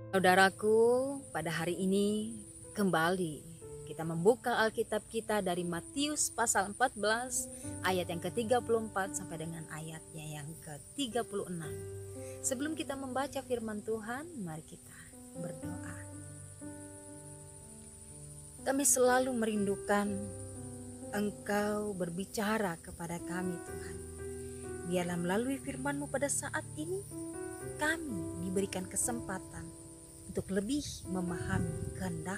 Saudaraku, pada hari ini kembali kita membuka Alkitab kita dari Matius pasal 14 ayat yang ke-34 sampai dengan ayatnya yang ke-36. Sebelum kita membaca firman Tuhan, mari kita berdoa. Kami selalu merindukan Engkau berbicara kepada kami, Tuhan. Biarlah melalui firman-Mu pada saat ini kami diberikan kesempatan untuk lebih memahami kehendak.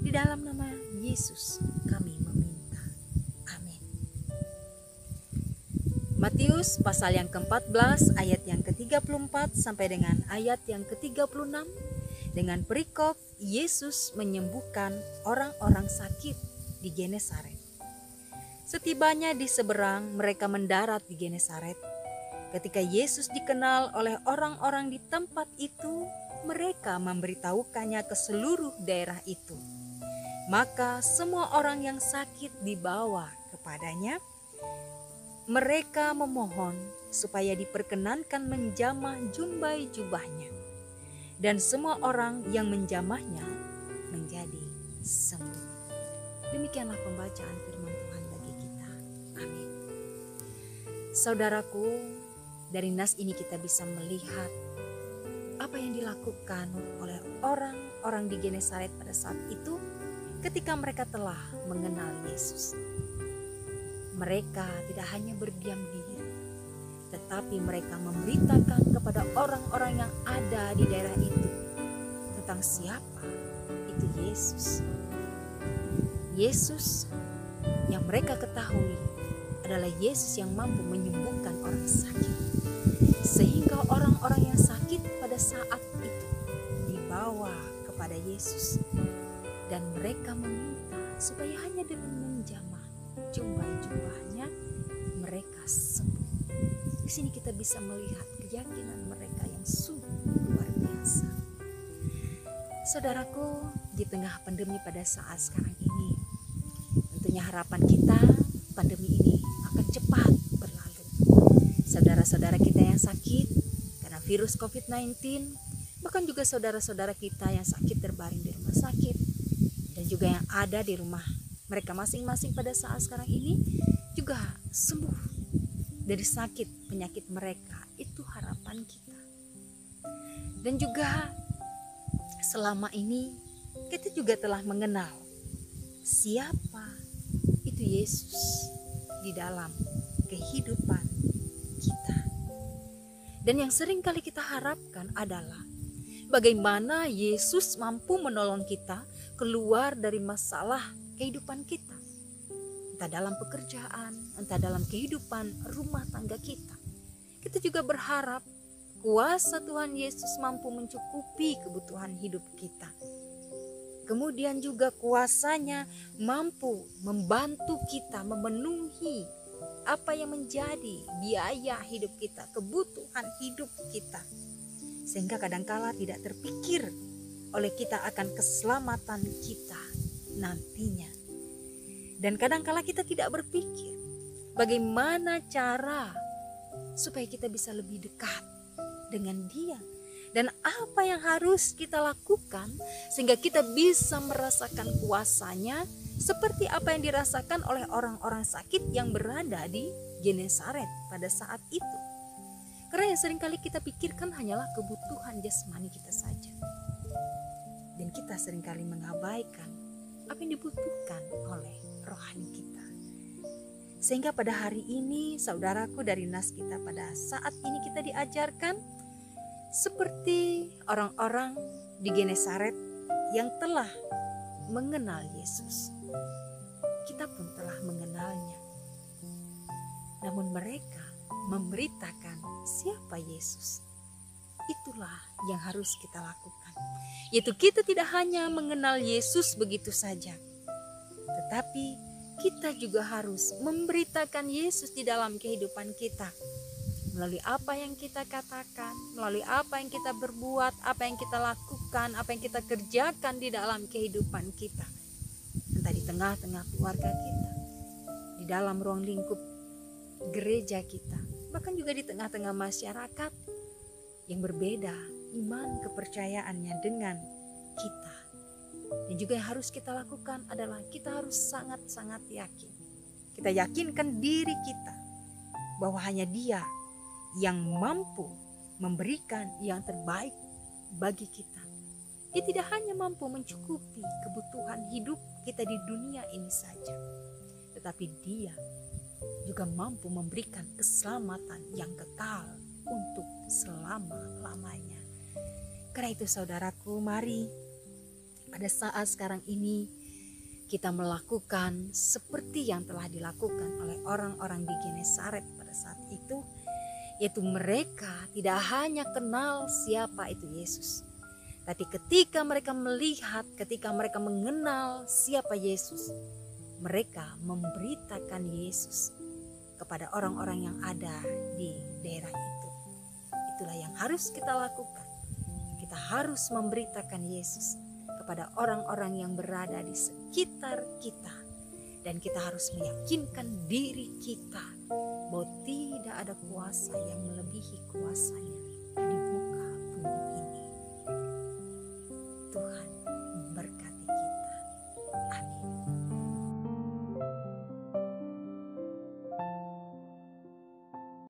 Di dalam nama Yesus kami meminta. Amin. Matius pasal yang ke-14 ayat yang ke-34 sampai dengan ayat yang ke-36 dengan perikop Yesus menyembuhkan orang-orang sakit di Genesaret. Setibanya di seberang, mereka mendarat di Genesaret. Ketika Yesus dikenal oleh orang-orang di tempat itu, mereka memberitahukannya ke seluruh daerah itu. Maka semua orang yang sakit dibawa kepadanya. Mereka memohon supaya diperkenankan menjamah jumbai jubahnya. Dan semua orang yang menjamahnya menjadi sembuh. Demikianlah pembacaan firman Tuhan bagi kita. Amin. Saudaraku, dari nas ini kita bisa melihat apa yang dilakukan oleh orang-orang di Genesaret pada saat itu ketika mereka telah mengenal Yesus. Mereka tidak hanya berdiam diri, tetapi mereka memberitakan kepada orang-orang yang ada di daerah itu tentang siapa itu Yesus. Yesus yang mereka ketahui adalah Yesus yang mampu menyembuhkan orang sakit. Sehingga orang-orang yang sakit pada saat itu dibawa kepada Yesus. Dan mereka meminta supaya hanya dengan menjamah jubah-jubahnya mereka sembuh. Di sini kita bisa melihat keyakinan mereka yang sungguh luar biasa. Saudaraku, di tengah pandemi pada saat sekarang ini, tentunya harapan kita pandemi ini akan cepat berlalu. Saudara-saudara kita yang sakit karena virus COVID-19, bahkan juga saudara-saudara kita yang sakit terbaring di rumah sakit, dan juga yang ada di rumah mereka masing-masing pada saat sekarang ini juga sembuh dari sakit penyakit mereka. Itu harapan kita. Dan juga selama ini kita juga telah mengenal siapa itu Yesus di dalam kehidupan kita. Dan yang sering kali kita harapkan adalah bagaimana Yesus mampu menolong kita keluar dari masalah kehidupan kita. Entah dalam pekerjaan, entah dalam kehidupan rumah tangga kita. Kita juga berharap kuasa Tuhan Yesus mampu mencukupi kebutuhan hidup kita. Kemudian juga kuasanya mampu membantu kita memenuhi apa yang menjadi biaya hidup kita, kebutuhan hidup kita. Sehingga kadangkala tidak terpikir oleh kita akan keselamatan kita nantinya. Dan kadangkala kita tidak berpikir bagaimana cara supaya kita bisa lebih dekat dengan Dia. Dan apa yang harus kita lakukan sehingga kita bisa merasakan kuasanya seperti apa yang dirasakan oleh orang-orang sakit yang berada di Genesaret pada saat itu. Karena yang seringkali kita pikirkan hanyalah kebutuhan jasmani kita saja. Dan kita seringkali mengabaikan apa yang dibutuhkan oleh rohani kita. Sehingga pada hari ini, saudaraku, dari nas kita pada saat ini kita diajarkan seperti orang-orang di Genesaret yang telah mengenal Yesus. Kita pun telah mengenalnya. Namun mereka memberitakan siapa Yesus. Itulah yang harus kita lakukan. Yaitu kita tidak hanya mengenal Yesus begitu saja, tetapi kita juga harus memberitakan Yesus di dalam kehidupan kita. Melalui apa yang kita katakan, melalui apa yang kita berbuat, apa yang kita lakukan, apa yang kita kerjakan di dalam kehidupan kita. Entah di tengah-tengah keluarga kita, di dalam ruang lingkup gereja kita, bahkan juga di tengah-tengah masyarakat. yang berbeda iman kepercayaannya dengan kita. Dan juga yang harus kita lakukan adalah kita harus sangat-sangat yakin. Kita yakinkan diri kita bahwa hanya Dia yang mampu memberikan yang terbaik bagi kita. Dia tidak hanya mampu mencukupi kebutuhan hidup kita di dunia ini saja, tetapi Dia juga mampu memberikan keselamatan yang kekal untuk selama-lamanya. Karena itu saudaraku, mari pada saat sekarang ini kita melakukan seperti yang telah dilakukan oleh orang-orang di Genesaret pada saat itu, yaitu mereka tidak hanya kenal siapa itu Yesus, tapi ketika mereka melihat, ketika mereka mengenal siapa Yesus, mereka memberitakan Yesus kepada orang-orang yang ada di daerah itu. Itulah yang harus kita lakukan. Kita harus memberitakan Yesus kepada orang-orang yang berada di sekitar kita. Dan kita harus meyakinkan diri kita bahwa tidak ada kuasa yang melebihi kuasa